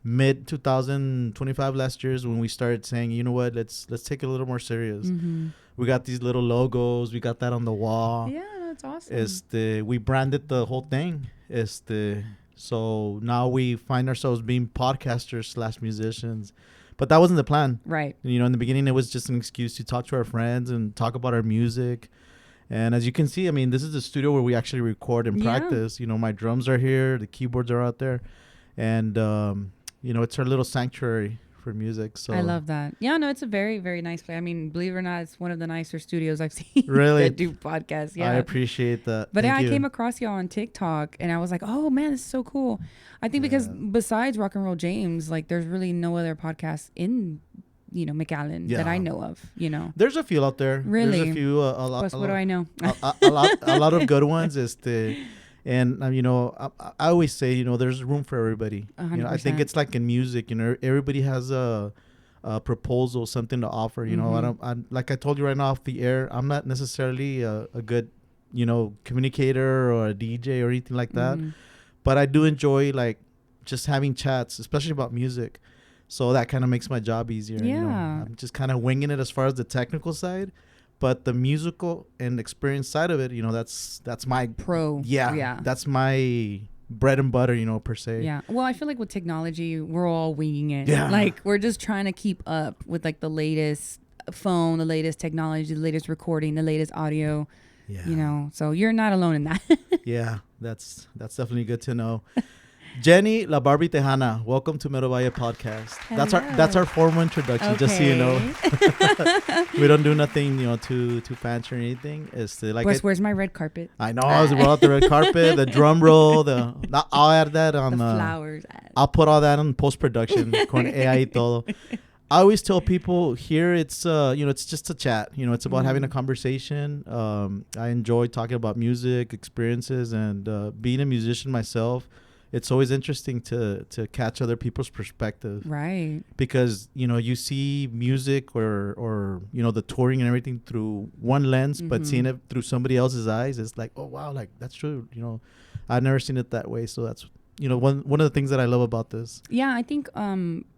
mid 2025 last year is when we started saying, you know what, let's take it a little more serious. We got these little logos, we got that on the wall. Yeah, that's awesome. We branded the whole thing. So now we find ourselves being podcasters / musicians, but that wasn't the plan. Right. You know, in the beginning it was just an excuse to talk to our friends and talk about our music. And as you can see, I mean, this is the studio where we actually record and practice. You know, my drums are here, the keyboards are out there, and you know, it's our little sanctuary for music. So I love that. Yeah, no, it's a very, very nice place. I mean, believe it or not, it's one of the nicer studios I've seen. Really? That do podcasts. Yeah, I appreciate that. But Thank I you. came across y'all on TikTok, and I was like, oh man, this is so cool. I think because besides Rock and Roll James, like, there's really no other podcast in, you know, McAllen that I know of. You know, there's a few out there. Really? There's a few. A lot. Plus, what do I know? a lot of good ones. And you know, I always say, you know, there's room for everybody. 100%. You know, I think it's like in music. You know, everybody has a proposal, something to offer. You know, like I told you right now off the air, I'm not necessarily a good, you know, communicator or a DJ or anything like that. But I do enjoy like just having chats, especially about music. So that kind of makes my job easier. Yeah. You know? I'm just kind of winging it as far as the technical side. But the musical and experience side of it, you know, that's my pro. Yeah. That's my bread and butter, you know, per se. Yeah. Well, I feel like with technology, we're all winging it. Yeah. Like, we're just trying to keep up with like the latest phone, the latest technology, the latest recording, the latest audio. Yeah. You know, so you're not alone in that. Yeah, that's definitely good to know. Jenny La Barbie Tejana, welcome to Mero Valle podcast. Hello. That's our formal introduction, just so you know. We don't do nothing, you know, too fancy or anything. It's like where's my red carpet? I know. I was about the red carpet, the drum roll, I'll add that on the flowers. I'll put all that on post production con AI y todo. I always tell people here it's you know, it's just a chat. You know, it's about having a conversation. I enjoy talking about music experiences and being a musician myself. It's always interesting to catch other people's perspective. Right. Because, you know, you see music or you know, the touring and everything through one lens, but seeing it through somebody else's eyes, it's like, oh, wow, like, that's true. You know, I've never seen it that way. So that's, you know, one of the things that I love about this. Yeah, I think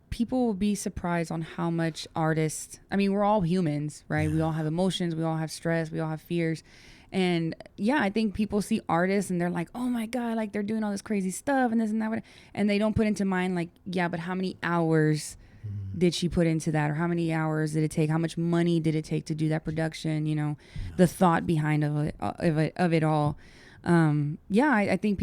people will be surprised on how much artists, I mean, we're all humans, right? We all have emotions. We all have stress. We all have fears. And yeah, I think people see artists and they're like, oh my God, like they're doing all this crazy stuff and this and that. And they don't put into mind like, yeah, but how many hours did she put into that? Or how many hours did it take? How much money did it take to do that production? You know, the thought behind of it all. I think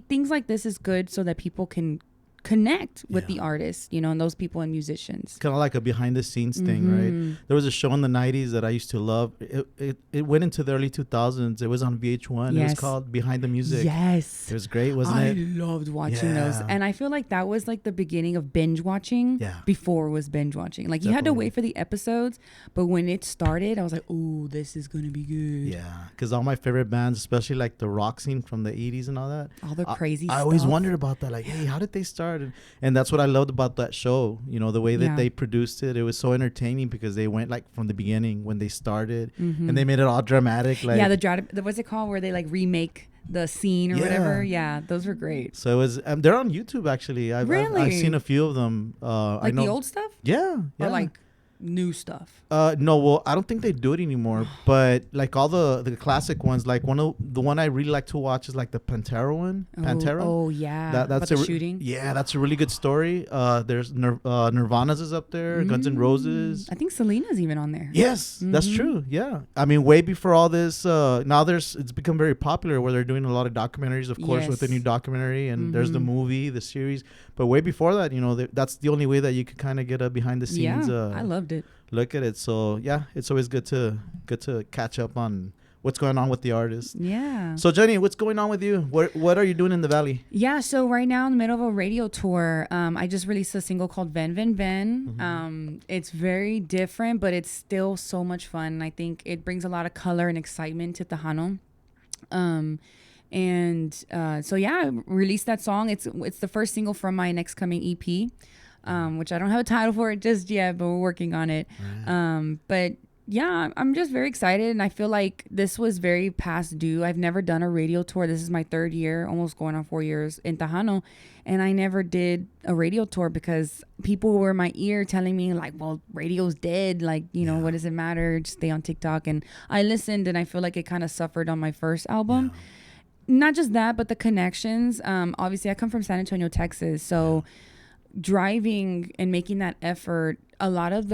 things like this is good so that people can connect with the artists, you know, and those people and musicians. Kind of like a behind the scenes thing, right? There was a show in the 90s that I used to love. It went into the early 2000s. It was on VH1. It was called Behind the Music. Yes. It was great, wasn't it? I loved watching those. And I feel like that was like the beginning of binge watching before it was binge watching. Like you had to wait for the episodes, but when it started, I was like, oh, this is going to be good. Yeah, because all my favorite bands, especially like the rock scene from the 80s and all that. All the crazy stuff. I always wondered about that. Like, hey, how did they start? And that's what I loved about that show. You know, the way that they produced it. It was so entertaining because they went like from the beginning when they started and they made it all dramatic. Like, what's it called where they like remake the scene or whatever. Yeah, those were great. So it was, they're on YouTube actually. I've seen a few of them. Like I know the old stuff? Yeah. Or like new stuff? No, well, I don't think they do it anymore. But like all the classic ones, like the one I really like to watch is like the Pantera one. Pantera. Oh yeah. That's about the shooting. Yeah, that's a really good story. There's Nirvana's is up there. Guns N' Roses. I think Selena's even on there. Yes, that's true. Yeah, I mean, way before all this, now it's become very popular where they're doing a lot of documentaries, of course, with the new documentary, and there's the movie, the series. But way before that, you know, that's the only way that you could kind of get a behind the scenes. Yeah, I loved it. Look at it. So yeah, it's always good to catch up on what's going on with the artist. Yeah. So Jenny, what's going on with you? What are you doing in the Valley? Yeah, so right now in the middle of a radio tour, I just released a single called Ven Ven Ven. It's very different, but it's still so much fun. And I think it brings a lot of color and excitement to Tejano. So yeah, I released that song. It's the first single from my next coming EP. Which I don't have a title for it just yet, but we're working on it. Right. But Yeah, I'm just very excited, and I feel like this was very past due. I've never done a radio tour. This is my third year, almost going on 4 years in Tejano, and I never did a radio tour because people were in my ear telling me like, "Well, radio's dead. Like, what does it matter? Just stay on TikTok." And I listened, and I feel like it kind of suffered on my first album. Yeah. Not just that, but the connections. Obviously, I come from San Antonio, Texas, so driving and making that effort, a lot of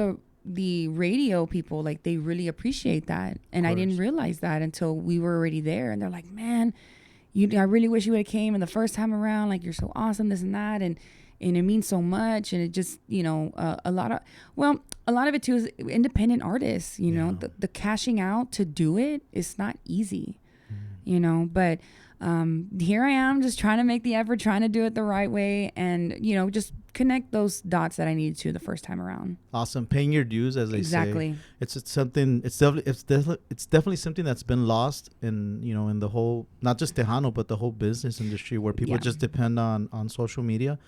the radio people, like, they really appreciate that, and I didn't realize that until we were already there, and they're like, "Man, I really wish you would have came in the first time around, like, you're so awesome, this and that, and it means so much." And it just, a lot of it too is independent artists, the cashing out to do it is not easy. But here I am, just trying to make the effort, trying to do it the right way, and just connect those dots that I needed to the first time around. Awesome. Paying your dues, as they say. Exactly. It's something. It's definitely something that's been lost in the whole, not just Tejano, but the whole business industry, where people just depend on social media.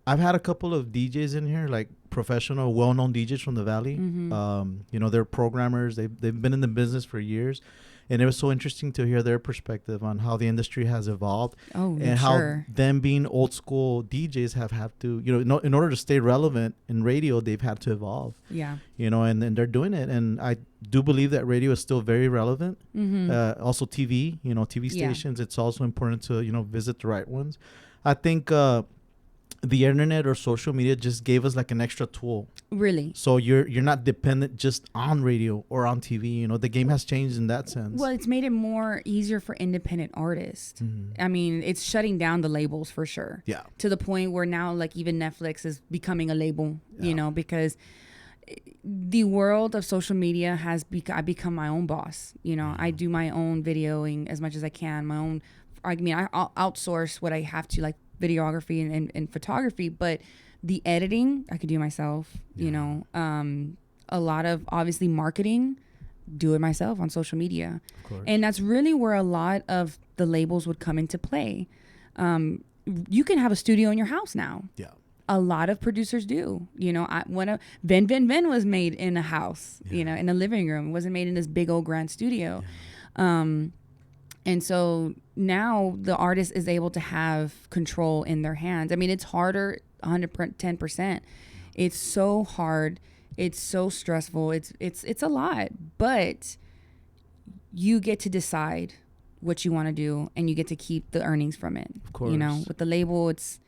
I've had a couple of DJs in here, like professional, well-known DJs from the Valley. They're programmers. They've been in the business for years. And it was so interesting to hear their perspective on how the industry has evolved, and how them being old school DJs have had to, in order to stay relevant in radio, they've had to evolve. Yeah. And they're doing it. And I do believe that radio is still very relevant. Also TV, TV stations. It's also important to, visit the right ones. I think the internet or social media just gave us like an extra tool. Really? So you're not dependent just on radio or on TV. The game has changed in that sense. Well, it's made it more easier for independent artists. I mean, it's shutting down the labels for sure. Yeah. To the point where now, like, even Netflix is becoming a label, because the world of social media has I become my own boss. I do my own videoing as much as I can. I'll outsource what I have to, like videography and photography, but the editing I could do myself. A lot of, obviously, marketing, do it myself on social media. Of course. And that's really where a lot of the labels would come into play. You can have a studio in your house now. Yeah. A lot of producers do. Ven was made in a house, in a living room. It wasn't made in this big old grand studio. And so now the artist is able to have control in their hands. I mean, it's harder, 110%. It's so hard. It's so stressful. It's a lot. But you get to decide what you want to do, and you get to keep the earnings from it. Of course. With the label, it's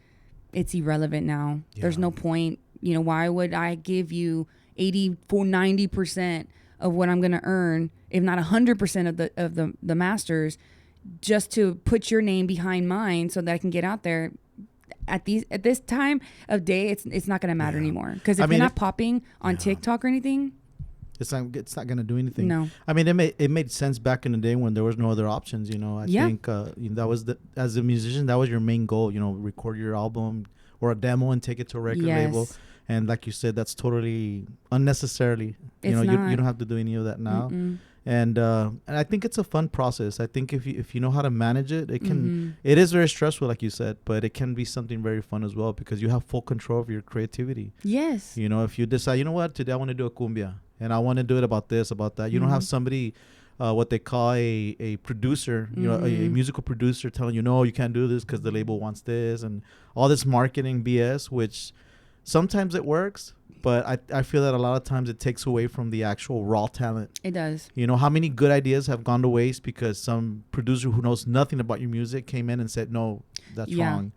irrelevant now. Yeah. There's no point. Why would I give you 90% of what I'm going to earn, if not 100% of the masters, just to put your name behind mine so that I can get out there? At this time of day, it's not going to matter anymore, because if you're not popping on TikTok or anything, it's not going to do anything. No. I mean, it made sense back in the day when there was no other options. I think that was as a musician, that was your main goal. Record your album or a demo and take it to a record label. And like you said, that's totally unnecessarily. You don't have to do any of that now. Mm-mm. And I think it's a fun process. I think if you know how to manage it, it can. It is very stressful, like you said, but it can be something very fun as well, because you have full control of your creativity. Yes. If you decide, today I want to do a cumbia, and I want to do it about this, about that. You don't have somebody, what they call a producer, a musical producer, telling you, no, you can't do this because the label wants this, and all this marketing BS, which sometimes it works, but I feel that a lot of times it takes away from the actual raw talent. It does. How many good ideas have gone to waste because some producer who knows nothing about your music came in and said, no, that's wrong.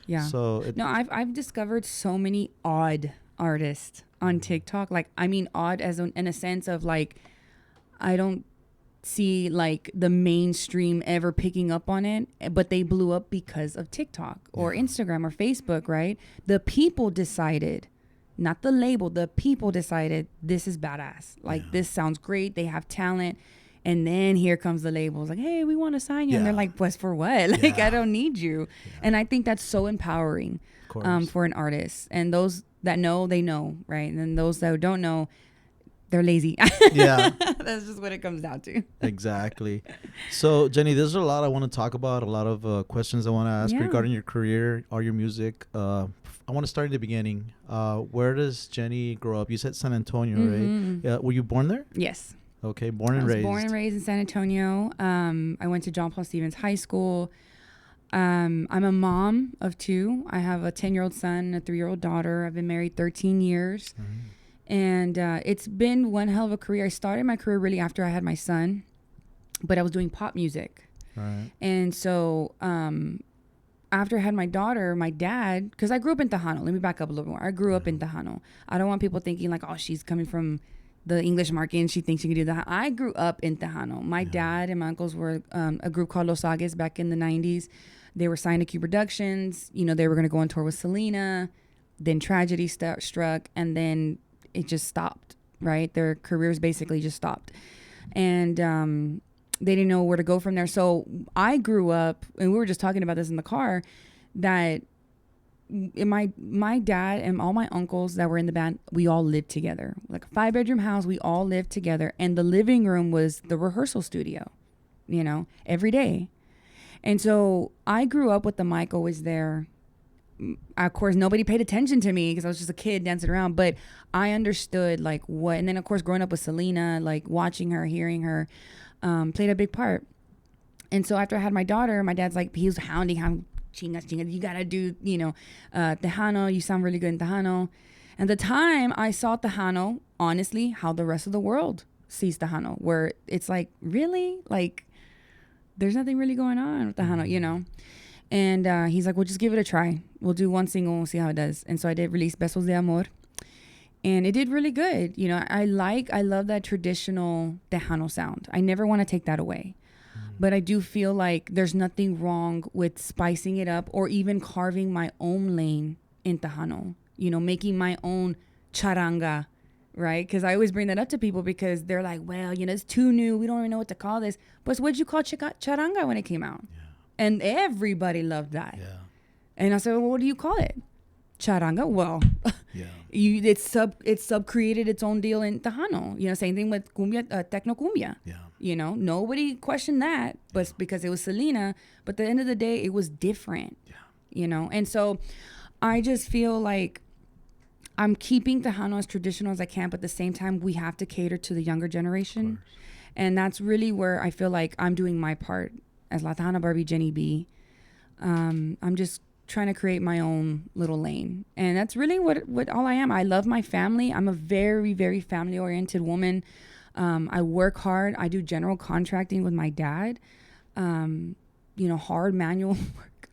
Yeah. So I've discovered so many odd artists on TikTok. Like, I mean, odd in a sense of, like, I don't see, like, the mainstream ever picking up on it, but they blew up because of TikTok or Instagram or Facebook, right? The people decided, not the label, the people decided, this is badass. Like, this sounds great. They have talent. And then here comes the labels, like, hey, we want to sign you. And they're like, what's for what? Like, I don't need you. And I think that's so empowering for an artist. And those that know, they know, right? And then those that don't know, they're lazy. Yeah. That's just what it comes down to. Exactly. So, Jenny, there's a lot I want to talk about, a lot of questions I want to ask regarding your career or your music. I want to start at the beginning. Where does Jenny grow up? You said San Antonio, right? Yeah. Were you born there? Yes. Okay, born and raised. Born and raised in San Antonio. I went to John Paul Stevens High School. I'm a mom of 2. I have a 10-year-old son, a 3-year-old daughter. I've been married 13 years. And it's been one hell of a career. I started my career really after I had my son, but I was doing pop music. Right. And so after I had my daughter, my dad, because I grew up in Tejano. Let me back up a little more. I grew up in Tejano. I don't want people thinking like, oh, she's coming from the English market and she thinks she can do that. I grew up in Tejano. My dad and my uncles were a group called Los Agues back in the 90s. They were signed to Q Productions. You know, they were going to go on tour with Selena. Then tragedy struck, and then it just stopped, right? Their careers basically just stopped. And they didn't know where to go from there. So I grew up, and we were just talking about this in the car, that my dad and all my uncles that were in the band, we all lived together. Like a 5-bedroom house, we all lived together. And the living room was the rehearsal studio, you know, every day. And so I grew up with the mic always there. Of course, nobody paid attention to me because I was just a kid dancing around, but I understood like what, and then of course growing up with Selena, like watching her, hearing her, played a big part. And so after I had my daughter, my dad's like, he was hounding, chingas, you gotta do, you know, Tejano, you sound really good in Tejano. And the time I saw Tejano, honestly, how the rest of the world sees Tejano, where it's like, really? Like, there's nothing really going on with Tejano, you know? And he's like, well, just give it a try. We'll do one single and we'll see how it does. And so I did release Besos de Amor. And it did really good. You know, I love that traditional Tejano sound. I never want to take that away. But I do feel like there's nothing wrong with spicing it up or even carving my own lane in Tejano. You know, making my own charanga, right? Because I always bring that up to people because they're like, well, you know, it's too new. We don't even know what to call this. But what'd you call charanga when it came out? Yeah. And everybody loved that. Yeah. And I said, well, what do you call it? Charanga? Well, it's sub created its own deal in Tejano. You know, same thing with cumbia, techno cumbia. Yeah. You know, nobody questioned that, but because it was Selena. But at the end of the day, it was different. Yeah. You know, and so I just feel like I'm keeping Tejano as traditional as I can, but at the same time, we have to cater to the younger generation. And that's really where I feel like I'm doing my part as La Tejana Barbie Jenny B. I'm just trying to create my own little lane. And that's really what all I am. I love my family. I'm a very, very family-oriented woman. I work hard. I do general contracting with my dad. You know, hard manual work.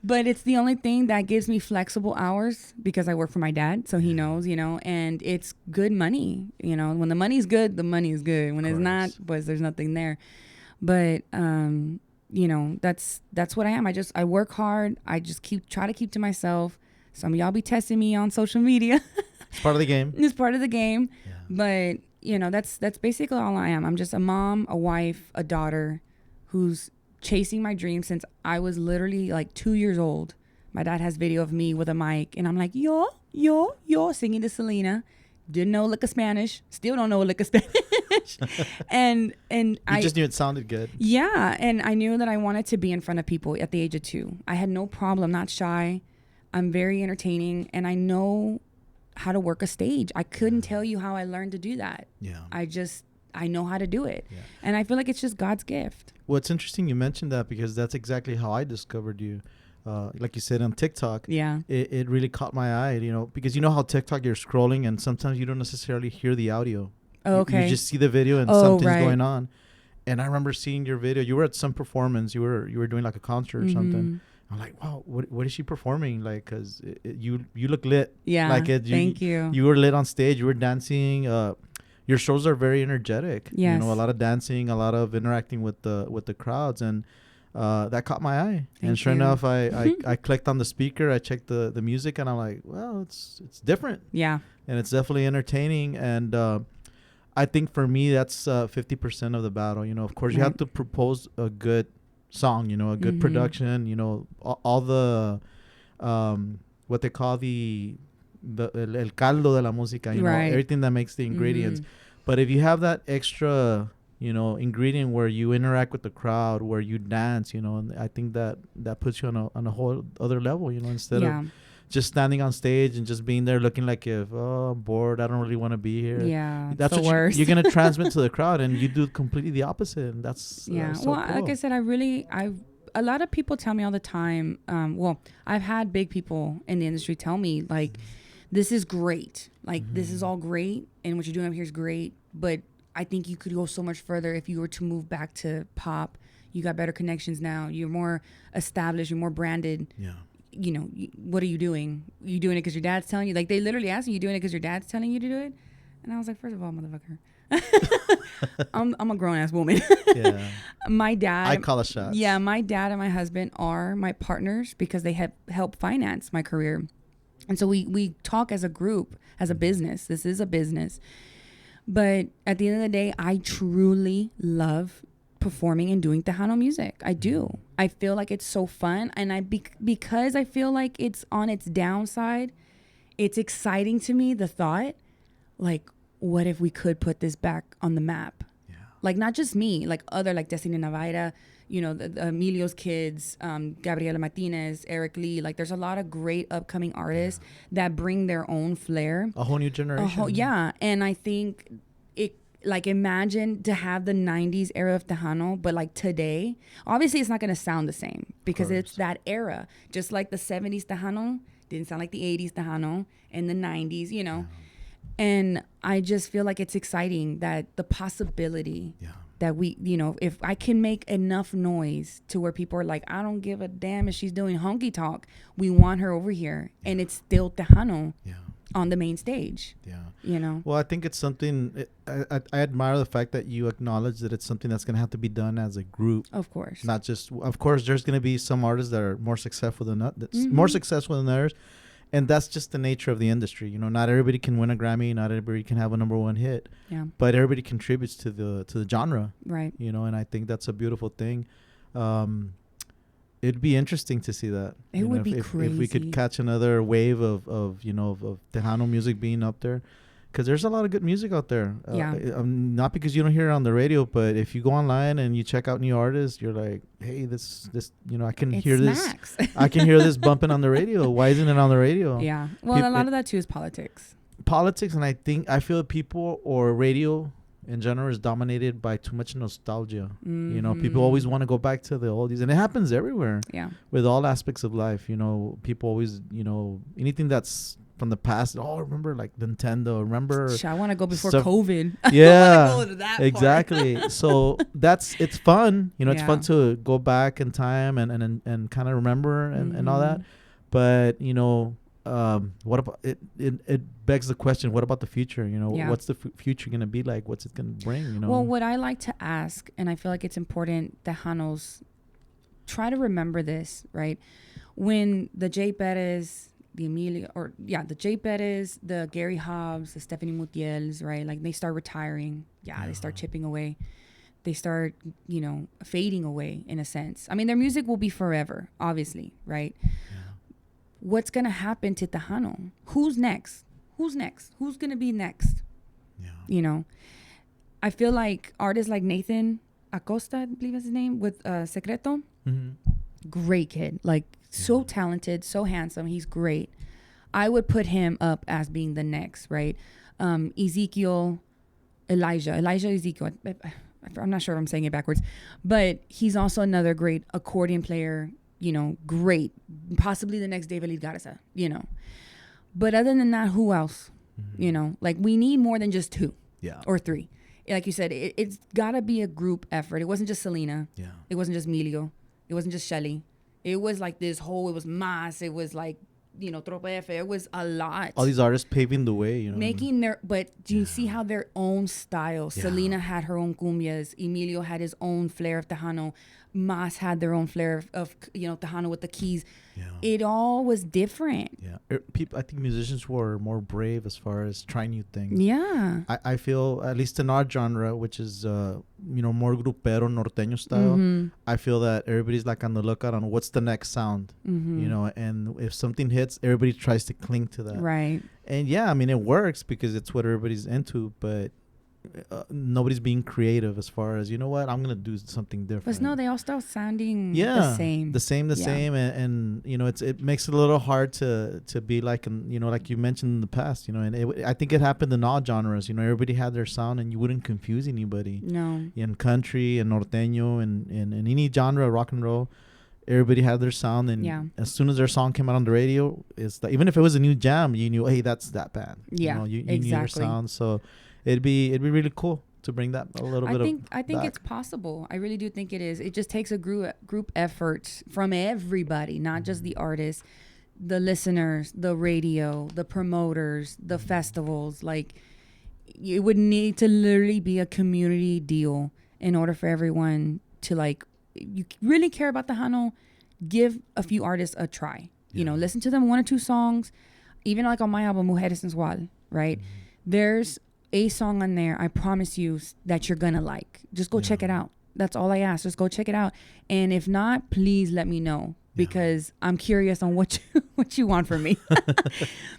But it's the only thing that gives me flexible hours because I work for my dad. So he knows, you know, and it's good money. You know, when the money's good, the money is good. When it's not, pues there's nothing there. But, you know, that's what I am. I work hard. I just try to keep to myself. Some of y'all be testing me on social media. It's part of the game. It's part of the game. Yeah. But, you know, that's basically all I am. I'm just a mom, a wife, a daughter who's chasing my dreams since I was literally like 2 years old. My dad has video of me with a mic and I'm like, yo, singing to Selena. Didn't know a lick of Spanish. Still don't know a lick of Spanish. and I just knew it sounded good. Yeah. And I knew that I wanted to be in front of people at the age of 2. I had no problem, not shy. I'm very entertaining and I know how to work a stage. I couldn't tell you how I learned to do that. Yeah. I know how to do it. Yeah. And I feel like it's just God's gift. Well, it's interesting you mentioned that because that's exactly how I discovered you. Like you said on TikTok, it really caught my eye, you know, because you know how TikTok you're scrolling and sometimes you don't necessarily hear the audio. Oh, okay. You just see the video and something's going on. And I remember seeing your video. You were at some performance. You were doing like a concert or something. I'm like, wow, what is she performing? Like, cause you look lit. Yeah. Like thank you. You were lit on stage. You were dancing. Your shows are very energetic. Yes. You know, a lot of dancing, a lot of interacting with the crowds, and that caught my eye. And sure enough, I clicked on the speaker. I checked the music, and I'm like, well, it's different. Yeah. And it's definitely entertaining. And I think for me, that's 50% of the battle. You know, of course, you have to propose a good song. You know, a good production. You know, all the what they call the el caldo de la música, you know, everything that makes the ingredients. But if you have that extra, you know, ingredient where you interact with the crowd, where you dance, you know, and I think that puts you on a whole other level, you know, instead of just standing on stage and just being there looking like if, oh, I'm bored, I don't really want to be here. Yeah, that's the what worst. You're going to transmit to the crowd, and you do completely the opposite. And that's so well, cool. like I said, a lot of people tell me all the time, well, I've had big people in the industry tell me, like, this is great. Like, this is all great, and what you're doing up here is great, but I think you could go so much further if you were to move back to pop. You got better connections now. You're more established. You're more branded. Yeah. You know, what are you doing? You doing it because your dad's telling you? Like, they literally asked me, you doing it because your dad's telling you to do it? And I was like, first of all, motherfucker, I'm a grown-ass woman. Yeah. My dad. I call a shot. Yeah, my dad and my husband are my partners because they have helped finance my career. And so we talk as a group, as a business. This is a business. But at the end of the day, I truly love performing and doing Tejano music. I do. I feel like it's so fun. And because I feel like it's on its downside, it's exciting to me, the thought, like, what if we could put this back on the map? Yeah. Like, not just me, like other, like Destiny Navaira, you know, the Emilio's kids, Gabriela Martinez, Eric Lee. Like, there's a lot of great upcoming artists that bring their own flair. A whole new generation. Yeah. And I think like, imagine to have the 90s era of Tejano, but like today, obviously it's not going to sound the same because it's that era. Just like the 70s Tejano didn't sound like the 80s Tejano and the 90s, you know. Yeah. And I just feel like it's exciting that the possibility that we, you know, if I can make enough noise to where people are like, I don't give a damn if she's doing honky talk. We want her over here. Yeah. And it's still Tejano on the main stage. Yeah. You know? Well, I think it's something, I admire the fact that you acknowledge that it's something that's going to have to be done as a group. Of course. Not just, of course, there's going to be some artists that are more successful than others. And that's just the nature of the industry. You know, not everybody can win a Grammy. Not everybody can have a #1 hit. Yeah. But everybody contributes to the genre. Right. You know, and I think that's a beautiful thing. It'd be interesting to see that. It would be crazy. If we could catch another wave of Tejano music being up there. Because there's a lot of good music out there. Not because you don't hear it on the radio, but if you go online and you check out new artists, you're like, hey, this you know, I can hear smacks. this. I can hear this bumping on the radio. Why isn't it on the radio? Yeah. Well, a lot of that too is politics. And I feel people or radio in general is dominated by too much nostalgia. Mm-hmm. You know, people always want to go back to the oldies, and it happens everywhere. Yeah. With all aspects of life, you know, people always, you know, anything that's from the past. Oh, remember like Nintendo? Remember? I want to go before COVID. Yeah, I want to go to that exactly. So it's fun. You know, it's fun to go back in time and kind of remember and all that. But you know, what about it? It begs the question: what about the future? You know, what's the future going to be like? What's it going to bring? You know. Well, what I like to ask, and I feel like it's important, Tejanos try to remember this, right? When the Jay Perez, the Jay Perez, the Gary Hobbs, the Stephanie Mutiels, right? Like, they start retiring. They start chipping away. They start, you know, fading away in a sense. I mean, their music will be forever, obviously, right? Yeah. What's going to happen to Tejano? Who's next? Who's going to be next? Yeah. You know, I feel like artists like Nathan Acosta, I believe is his name, with Secreto. Mm-hmm. Great kid. Like, so talented, so handsome. He's great. I would put him up as being the next, right? Elijah Ezekiel. I'm not sure if I'm saying it backwards, but he's also another great accordion player, you know, great. Possibly the next David Garza, you know. But other than that, who else? Mm-hmm. You know, like, we need more than just 2 or 3. Like you said, it's got to be a group effort. It wasn't just Selena. Yeah. It wasn't just Emilio. It wasn't just Shelly. It was like this whole, it was Mas, it was like, you know, Tropa F. It was a lot. All these artists paving the way, you know. Making but do you see how their own style? Yeah. Selena had her own cumbias. Emilio had his own flair of Tejano. Mas had their own flair of Tejana with the keys. Yeah. It all was different. Yeah. People, I think musicians were more brave as far as trying new things. Yeah. I feel, at least in our genre, which is, more grupero, norteño style, I feel that everybody's like on the lookout on what's the next sound, and if something hits, everybody tries to cling to that. Right. And yeah, I mean, it works because it's what everybody's into, but nobody's being creative as far as, you know what, I'm going to do something different. But no, they all start sounding the same. The same. And it makes it a little hard to be like, like you mentioned in the past, and I think it happened in all genres. Everybody had their sound and you wouldn't confuse anybody. No. In country and norteño and in any genre, rock and roll, everybody had their sound, and as soon as their song came out on the radio, it's like, even if it was a new jam, you knew, hey, that's that band. Yeah, you exactly. knew their sound. So it'd be really cool to bring that a little bit. I think it's possible. I really do think it is. It just takes a group effort from everybody, not just the artists, the listeners, the radio, the promoters, the festivals. Like, it would need to literally be a community deal in order for everyone to, like, you really care about the Tejano, give a few artists a try. Listen to them 1 or 2 songs. Even like on my album Mujeres Sensual, right? There's a song on there I promise you that you're gonna like. Just go check it out. That's all I ask. Just go check it out. And if not, please let me know, because I'm curious on what you want from me.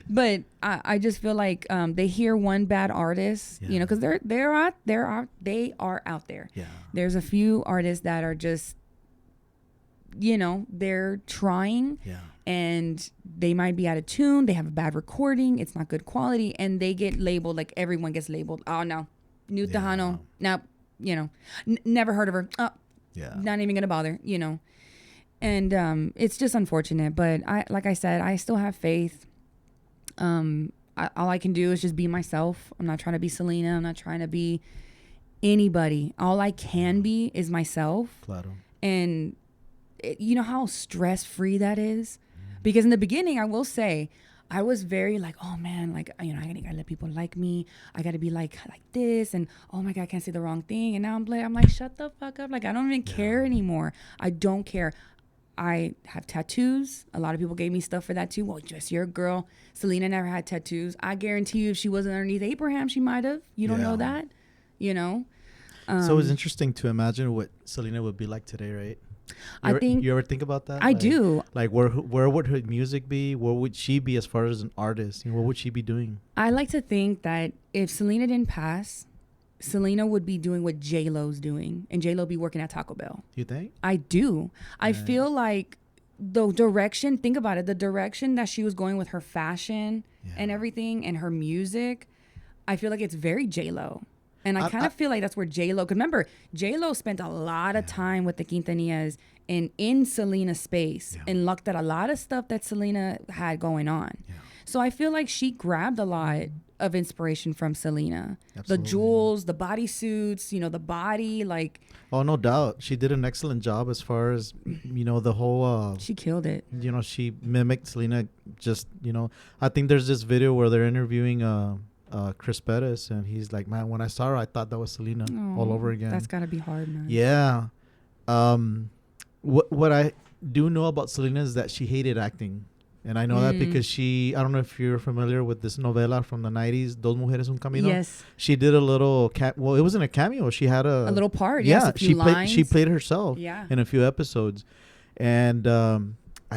But I just feel like they hear one bad artist, because they are out there. Yeah. There's a few artists that are just, they're trying. Yeah. And they might be out of tune. They have a bad recording. It's not good quality. And they get labeled, like everyone gets labeled. Oh, no. New Tejano. No, never heard of her. Oh, not even going to bother, And it's just unfortunate. But like I said, I still have faith. All I can do is just be myself. I'm not trying to be Selena. I'm not trying to be anybody. All I can be is myself. Claro. And you know how stress-free that is? Because in the beginning, I will say, I was very like, oh man, like, I gotta let people like me. I gotta be like this. And oh my God, I can't say the wrong thing. And now I'm like, shut the fuck up. Like, I don't even care anymore. I don't care. I have tattoos. A lot of people gave me stuff for that too. Well, just you're a girl. Selena never had tattoos. I guarantee you, if she wasn't underneath Abraham, she might have. You don't know that, So it's interesting to imagine what Selena would be like today, right? You ever think about that? I do. Like, where would her music be? Where would she be as far as an artist? What would she be doing? I like to think that if Selena didn't pass, Selena would be doing what J-Lo's doing, and J-Lo be working at Taco Bell. You think? I do. I feel like the direction, think about it, the direction that she was going with her fashion and everything and her music, I feel like it's very J-Lo. And I kind of feel like that's where J-Lo, because remember, J-Lo spent a lot of time with the Quintanillas and in Selena's space and looked at a lot of stuff that Selena had going on. Yeah. So I feel like she grabbed a lot of inspiration from Selena. Absolutely. The jewels, the bodysuits, the body, like. Oh, no doubt. She did an excellent job as far as, the whole. She killed it. She mimicked Selena just, I think there's this video where they're interviewing Chris Perez, and he's like, man, when I saw her, I thought that was Selena all over again. That's gotta be hard, man. Yeah. What I do know about Selena is that she hated acting, and I know that because I don't know if you're familiar with this novela from the 90s, Dos Mujeres Un Camino. Yes. She did a little it wasn't a cameo. She had a little part. Yeah, yes, she played herself in a few episodes, and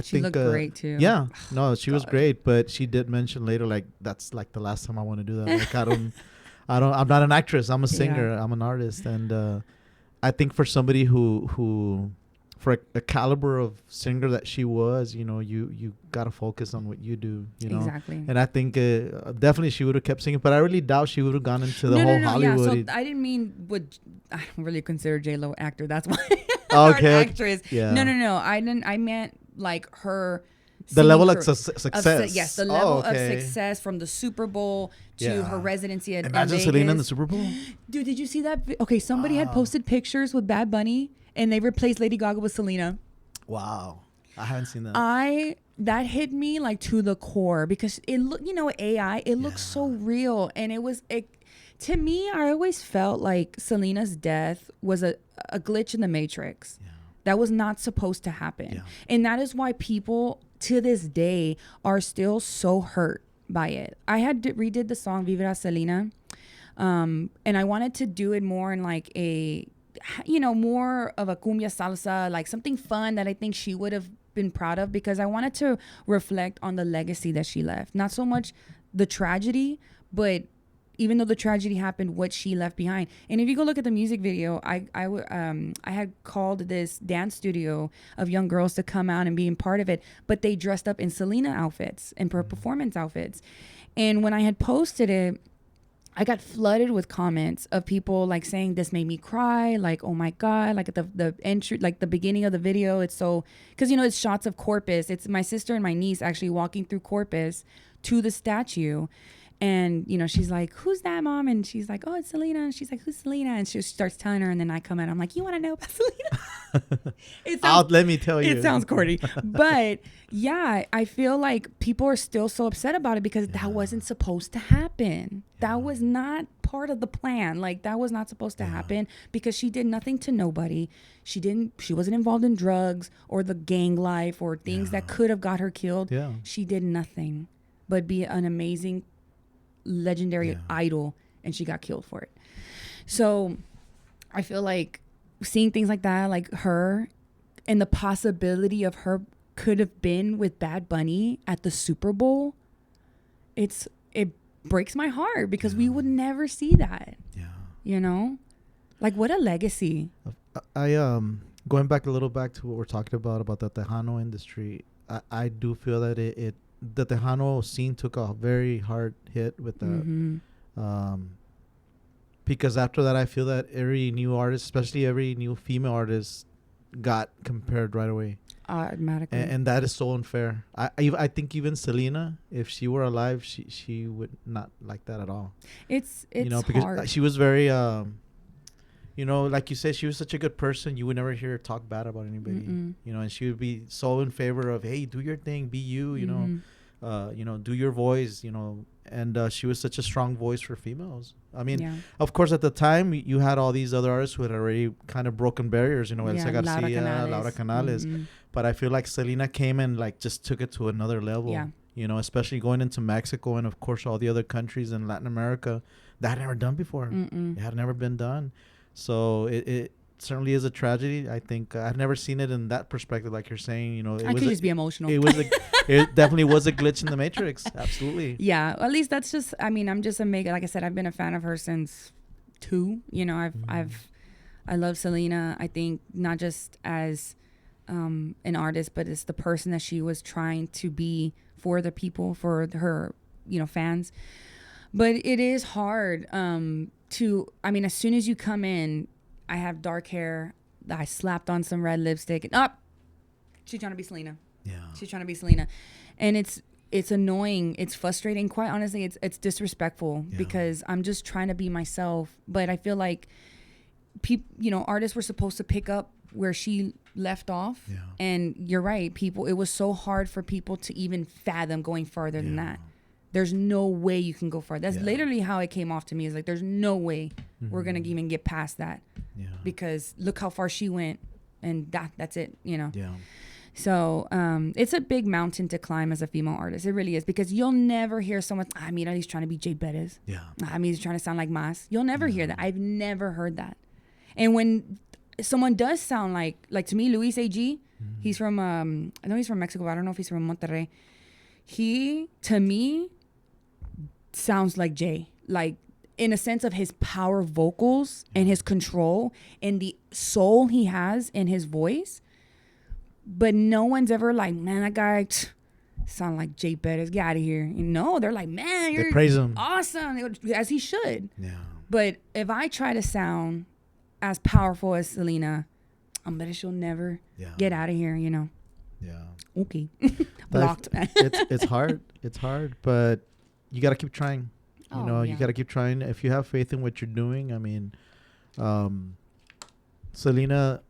she looked great too. Yeah, no, she was great, but she did mention later, like, that's like the last time I want to do that. Like, I'm not an actress. I'm a singer. I'm an artist, and I think for somebody who for a caliber of singer that she was, you gotta focus on what you do. Exactly. And I think definitely she would have kept singing, but I really doubt she would have gone into the whole Hollywood. Yeah, so I didn't mean I don't really consider J-Lo actor. That's why. Okay. An actress. Yeah. No. I meant like her. The level of success. Yes, the level of success from the Super Bowl to her residency at Imagine Vegas. Selena in the Super Bowl. Dude, did you see that? Okay, somebody had posted pictures with Bad Bunny, and they replaced Lady Gaga with Selena. Wow, I haven't seen that. That hit me like to the core, because it looked, AI. It looks so real, and it was. To me, I always felt like Selena's death was a glitch in the Matrix. Yeah. That was not supposed to happen. Yeah. And that is why people to this day are still so hurt by it. I had redid the song Vivera Selena. And I wanted to do it more in like a, more of a cumbia salsa, like something fun that I think she would have been proud of, because I wanted to reflect on the legacy that she left. Not so much the tragedy, but even though the tragedy happened, what she left behind. And if you go look at the music video, I had called this dance studio of young girls to come out and be a part of it, but they dressed up in Selena outfits and performance outfits. And when I had posted it, I got flooded with comments of people like saying this made me cry, like, oh my God, like at the entry, like the beginning of the video, it's so, because it's shots of Corpus. It's my sister and my niece actually walking through Corpus to the statue. And, she's like, who's that, Mom? And she's like, oh, it's Selena. And she's like, who's Selena? And she starts telling her. And then I come out. I'm like, you want to know about Selena? Let me tell you. It sounds corny. But, yeah, I feel like people are still so upset about it because that wasn't supposed to happen. Yeah. That was not part of the plan. Like, that was not supposed to happen because she did nothing to nobody. She wasn't involved in drugs or the gang life or things that could have got her killed. Yeah. She did nothing but be an amazing legendary idol, and she got killed for it. So I feel like seeing things like that, like her, and the possibility of her could have been with Bad Bunny at the Super Bowl, it breaks my heart because we would never see that. Like, what a legacy. I going back a little back to what we're talking about the Tejano industry. I do feel that the Tejano scene took a very hard hit with that. Because after that, I feel that every new artist, especially every new female artist, got compared right away. Automatically. And that is so unfair. I think even Selena, if she were alive, she would not like that at all. It's because hard. She was very, like you said, she was such a good person. You would never hear her talk bad about anybody. And she would be so in favor of, hey, do your thing, be you, do your voice, and she was such a strong voice for females. I mean, of course, at the time, you had all these other artists who had already kind of broken barriers, Elsa Garcia, Laura Canales. But I feel like Selena came and like just took it to another level, especially going into Mexico and, of course, all the other countries in Latin America that had never done before. It had never been done. So it certainly is a tragedy. I think I've never seen it in that perspective, like you're saying. I could just be emotional. It definitely was a glitch in the Matrix. Absolutely. Yeah, at least that's just. I mean, I'm just a mega. Like I said, I've been a fan of her since 2. I love Selena. I think not just as an artist, but it's the person that she was trying to be for the people, for her, fans. But it is hard. As soon as you come in, I have dark hair. I slapped on some red lipstick and she's trying to be Selena. Yeah. She's trying to be Selena. And it's annoying. It's frustrating. Quite honestly, it's disrespectful because I'm just trying to be myself. But I feel like artists were supposed to pick up where she left off. Yeah. And you're right. It was so hard for people to even fathom going farther than that. There's no way you can go far. That's literally how it came off to me. Is like, there's no way we're going to even get past that. Yeah. Because look how far she went. And that's it, Yeah. So it's a big mountain to climb as a female artist. It really is. Because you'll never hear someone, he's trying to be Jay Bettis. Yeah. He's trying to sound like Mas. You'll never hear that. I've never heard that. And when someone does sound like to me, Luis A.G., he's from, I know he's from Mexico, but I don't know if he's from Monterrey. He, to me, sounds like Jay, like in a sense of his power vocals and his control and the soul he has in his voice. But no one's ever like, man, that guy sound like Jay Bettis, get out of here. No, they're like, man, you're praise him. Awesome, as he should. Yeah. But if I try to sound as powerful as Selena, I'm betting she'll never get out of here, Yeah. Okay. Blocked. It's hard. It's hard, but you got to keep trying. You got to keep trying. If you have faith in what you're doing, I mean, Selena,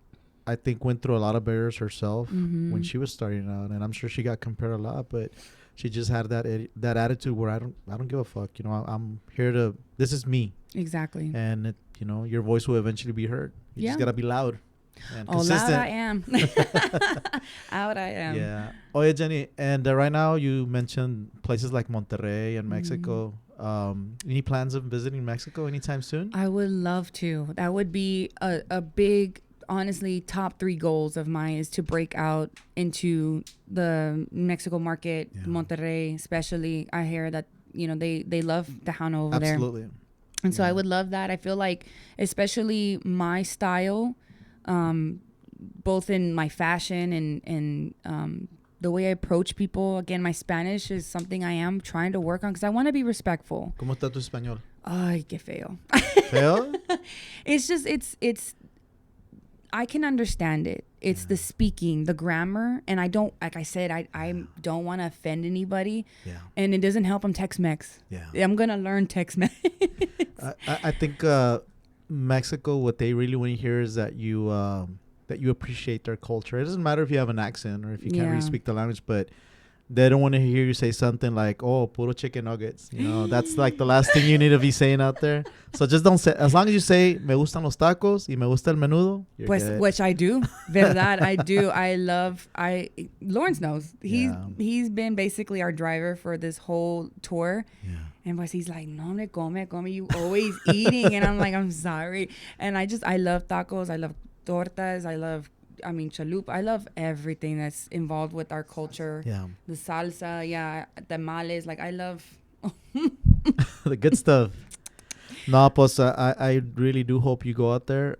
I think, went through a lot of barriers herself when she was starting out, and I'm sure she got compared a lot, but she just had that attitude where I don't give a fuck. I'm here to. This is me. Exactly. And your voice will eventually be heard. You just gotta be loud. and Oh, loud I consistent. am. Out I am. Yeah. Oh, yeah, Jenny. And right now you mentioned places like Monterrey and Mexico. Any plans of visiting Mexico anytime soon? I would love to. That would be a big, honestly, top 3 goals of mine is to break out into the Mexico market, Yeah. Monterrey, especially. I hear that, they love Tejana over there. Absolutely. And so Yeah. I would love that. I feel like, especially my style, both in my fashion and the way I approach people. Again, my Spanish is something I am trying to work on because I want to be respectful. ¿Cómo está tu español? Ay, qué feo. Feo? It's just, it's, I can understand it. It's the speaking, the grammar. And I don't, like I said, I don't want to offend anybody. Yeah. And it doesn't help. I'm Tex-Mex. Yeah. I'm going to learn Tex-Mex. I think Mexico, what they really want to hear is that you appreciate their culture. It doesn't matter if you have an accent or if you can't really speak the language, but they don't want to hear you say something like, "Oh, puro chicken nuggets." That's like the last thing you need to be saying out there. So just don't say. As long as you say, "Me gustan los tacos y me gusta el menudo," you're good. Which I do. Verdad, I do. Lawrence knows. He's been basically our driver for this whole tour. Yeah. And pues he's like, "No, me come, you always eating." And I'm like, "I'm sorry." And I love tacos. I love tortas. Chalupa. I love everything that's involved with our culture. Yeah. The salsa, tamales. Like, I love The good stuff. No, pues I really do hope you go out there.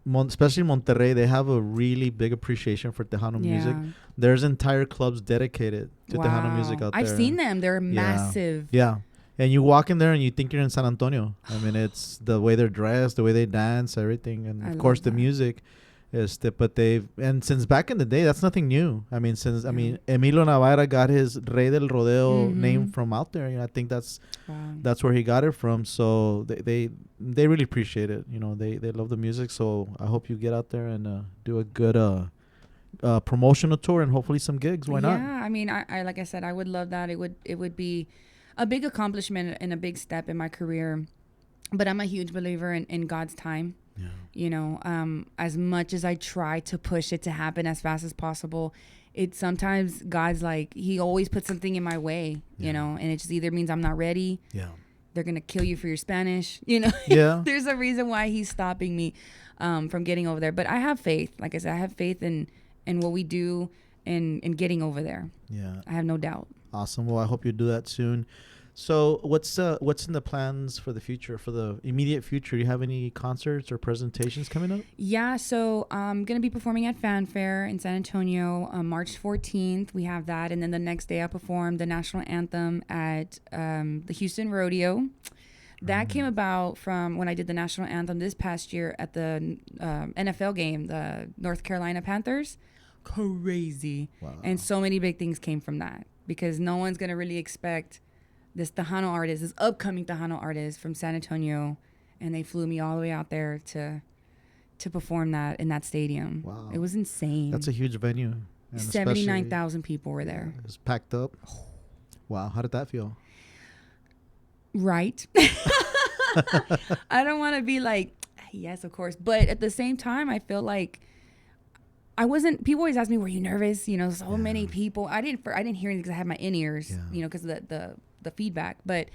Especially Monterrey, they have a really big appreciation for Tejano music. There's entire clubs dedicated to Tejano music out there. I've seen them. They're massive. Yeah. And you walk in there and you think you're in San Antonio. I mean, it's the way they're dressed, the way they dance, everything. And, of course, the music. But since back in the day, that's nothing new. I mean, Emilio Navarra got his Rey del Rodeo name from out there. I think that's where he got it from. So they really appreciate it. They love the music. So I hope you get out there and do a good promotional tour and hopefully some gigs. Why not? Yeah, I mean, I like I said, I would love that. It would be a big accomplishment and a big step in my career. But I'm a huge believer in God's time. Yeah. As much as I try to push it to happen as fast as possible, sometimes God's like, he always puts something in my way, and it just either means I'm not ready. Yeah. They're going to kill you for your Spanish, Yeah. There's a reason why he's stopping me from getting over there. But I have faith. Like I said, I have faith in what we do and getting over there. Yeah. I have no doubt. Awesome. Well, I hope you do that soon. So what's in the plans for the future, for the immediate future? Do you have any concerts or presentations coming up? Yeah, so I'm going to be performing at Fanfare in San Antonio on March 14th. We have that. And then the next day I perform the national anthem at the Houston Rodeo. That came about from when I did the national anthem this past year at the NFL game, the North Carolina Panthers. Crazy. Wow. And so many big things came from that because no one's going to really expect this upcoming Tejano artist from San Antonio, and they flew me all the way out there to perform that in that stadium. Wow. It was insane. That's a huge venue. 79,000 people were there. It was packed up. Wow. How did that feel? Right. I don't want to be like, yes, of course. But at the same time, I feel like people always ask me, were you nervous? So many people. I didn't hear anything because I had my in-ears, because of the feedback. But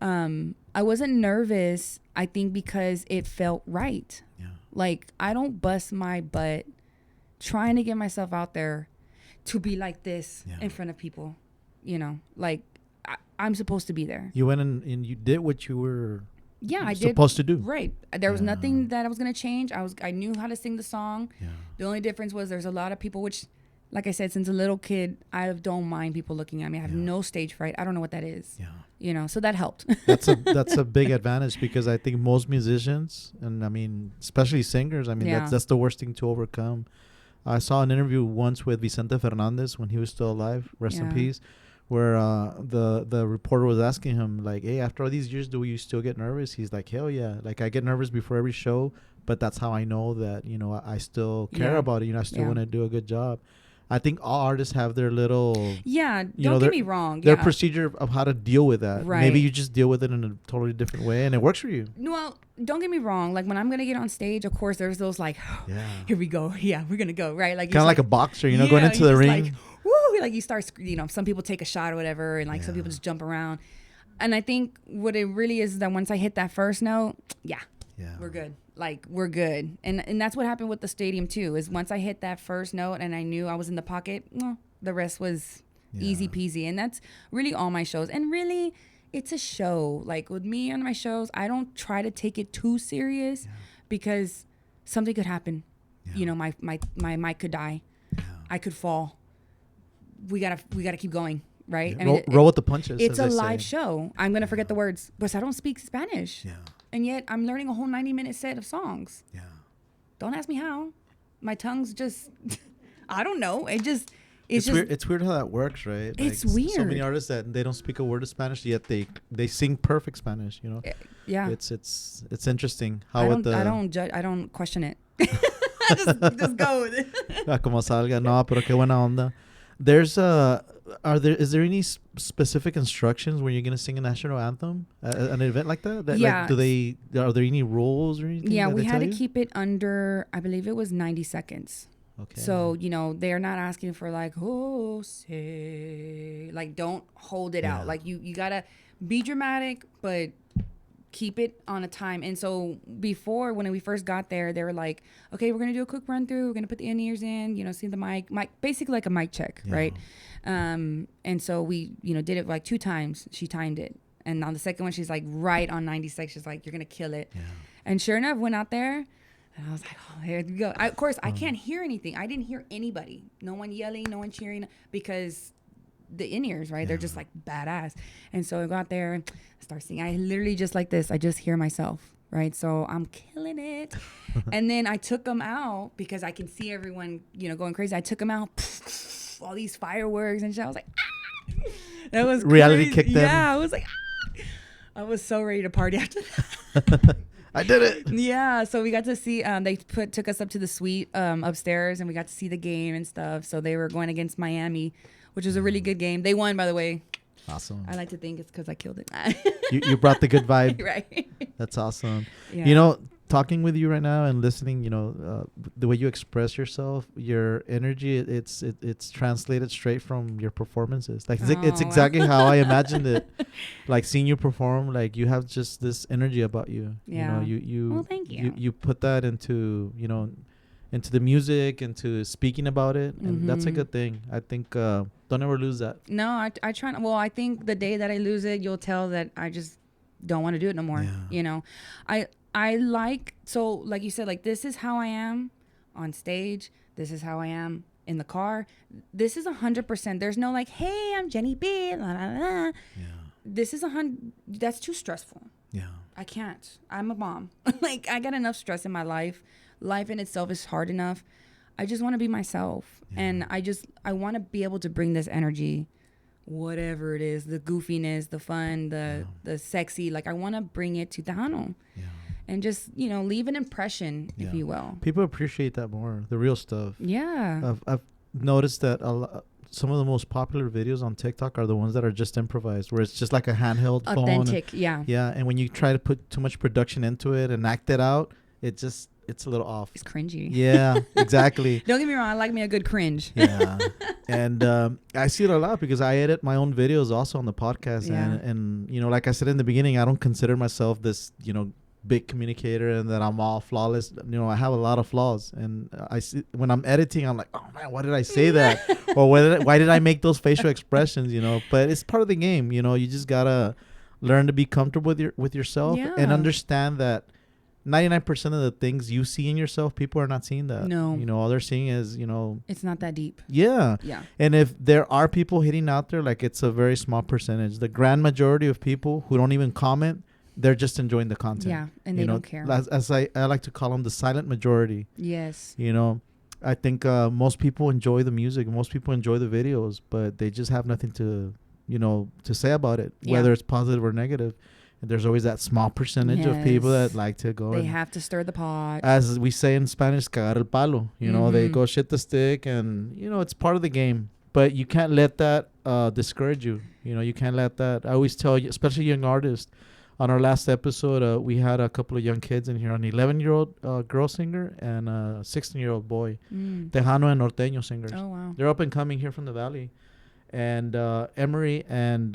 I wasn't nervous, I think, because it felt right. Yeah. Like, I don't bust my butt trying to get myself out there to be like this in front of people. Like, I'm supposed to be there. You went and you did what you were I did supposed to do. Right. There was nothing that I was going to change. I knew how to sing the song. Yeah. The only difference was there's a lot of people, which, like I said, since a little kid, I don't mind people looking at me. I have no stage fright. I don't know what that is. Yeah. So that helped. That's a big advantage because I think most musicians, and I mean, especially singers, that's the worst thing to overcome. I saw an interview once with Vicente Fernandez when he was still alive, rest in peace, where the reporter was asking him, like, hey, after all these years, do you still get nervous? He's like, hell yeah. Like, I get nervous before every show, but that's how I know that, I still care about it. I still want to do a good job. I think all artists have their little, Yeah, you know, don't get me wrong. their Yeah. procedure of how to deal with that. Right. Maybe you just deal with it in a totally different way, and it works for you. Well, don't get me wrong. Like when I'm gonna get on stage, of course, there's those like, Yeah. here we go. Yeah, we're gonna go. Right. Like Kind of like a boxer, you know, going into you the just ring. Like, woo! Like you start, you know, some people take a shot or whatever, and like some people just jump around. And I think what it really is that once I hit that first note, yeah, we're good. Like we're good. And that's what happened with the stadium too. Is once I hit that first note and I knew I was in the pocket, well, the rest was easy peasy. And that's really all my shows. And really, it's a show. Like with me on my shows, I don't try to take it too serious because something could happen. You know, my mic could die. I could fall. We gotta keep going. Right? Yeah. I mean, roll with the punches. It's a live show. I'm going to forget the words, but I don't speak Spanish. Yeah. And yet I'm learning a whole 90-minute set of songs. Yeah. Don't ask me how. My tongue's just, I don't know. It's just weird. It's weird how that works, right? It's like, weird. So many artists that they don't speak a word of Spanish, yet they sing perfect Spanish, you know? Yeah. It's interesting how I don't judge. I don't question it. just go with it. Como salga. No, pero qué buena onda. Is there any specific instructions when you're gonna sing a national anthem at an event like that? Yeah. Like, are there any rules or anything? Yeah, that we they had tell to you? keep it under, I believe it was 90 seconds. Okay. So, you know, they're not asking for like, oh, say, like, don't hold it out. Like you gotta be dramatic, but keep it on a time. And so before, when we first got there, they were like, okay, we're going to do a quick run through. We're going to put the in-ears in, you know, see the mic, basically like a mic check. Right. And so we, you know, did it like 2 times. She timed it. And on the second one, she's like right on 96. She's like, you're going to kill it. Yeah. And sure enough, went out there and I was like, oh, here we go. Of course, I can't hear anything. I didn't hear anybody. No one yelling, no one cheering, because the in-ears, right? They're just like badass. And so I got there and start singing. I literally just like this. I just hear myself, right? So I'm killing it. And then I took them out because I can see everyone, you know, going crazy. I took them out, all these fireworks and shit. I was like, ah! That was reality crazy. kicked in. Yeah, I was like, ah! I was so ready to party after that. I did it. Yeah, so we got to see. They took us up to the suite upstairs, and we got to see the game and stuff. So they were going against Miami, which was a really good game. They won, by the way. Awesome. I like to think it's because I killed it. you brought the good vibe. Right. That's awesome. Yeah. You know, talking with you right now and listening, you know, the way you express yourself, your energy, it's translated straight from your performances. Like it's exactly how I imagined it. Like seeing you perform, like you have just this energy about you. Yeah. You know, well, thank you. You put that into, you know, into the music, into speaking about it, and that's a good thing. I think don't ever lose that. No, I try not. Well, I think the day that I lose it, you'll tell that I just don't want to do it no more. Yeah. You know, I like, so like you said, like this is how I am on stage. This is how I am in the car. This is 100%. There's no like, hey, I'm Jenny B. La, la, la. Yeah. This is 100. That's too stressful. Yeah. I can't. I'm a mom. Like I got enough stress in my life. Life in itself is hard enough. I just want to be myself. Yeah. And I want to be able to bring this energy, whatever it is, the goofiness, the fun, the sexy. Like I want to bring it to Tejano. Yeah. And just, you know, leave an impression, if you will. People appreciate that more, the real stuff. Yeah. I've noticed that some of the most popular videos on TikTok are the ones that are just improvised, where it's just like a handheld phone. Authentic, yeah. Yeah, and when you try to put too much production into it and act it out, it's a little off. It's cringy. Yeah, exactly. Don't get me wrong, I like me a good cringe. Yeah. And I see it a lot because I edit my own videos also on the podcast. Yeah. And, you know, like I said in the beginning, I don't consider myself this, you know, big communicator and that I'm all flawless. You know, I have a lot of flaws, and I see when I'm editing, I'm like, oh man, why did I say that? Or why did I make those facial expressions? You know, but it's part of the game. You know, you just gotta learn to be comfortable with yourself and understand that 99% of the things you see in yourself, people are not seeing that. No, you know, all they're seeing is, you know, it's not that deep. Yeah. And if there are people hitting out there, like it's a very small percentage. The grand majority of people who don't even comment, they're just enjoying the content. Yeah, and they don't care. As I like to call them, the silent majority. Yes. You know, I think most people enjoy the music, most people enjoy the videos, but they just have nothing to, you know, to say about it, whether it's positive or negative. And there's always that small percentage of people that like to go. They have to stir the pot. As we say in Spanish, cagar el palo. You know, they go shit the stick, and you know it's part of the game. But you can't let that discourage you. You know, you can't let that. I always tell you, especially young artists. On our last episode, we had a couple of young kids in here, an 11-year-old girl singer and a 16-year-old boy, Tejano and Norteño singers. Oh, wow. They're up and coming here from the Valley. And Emery and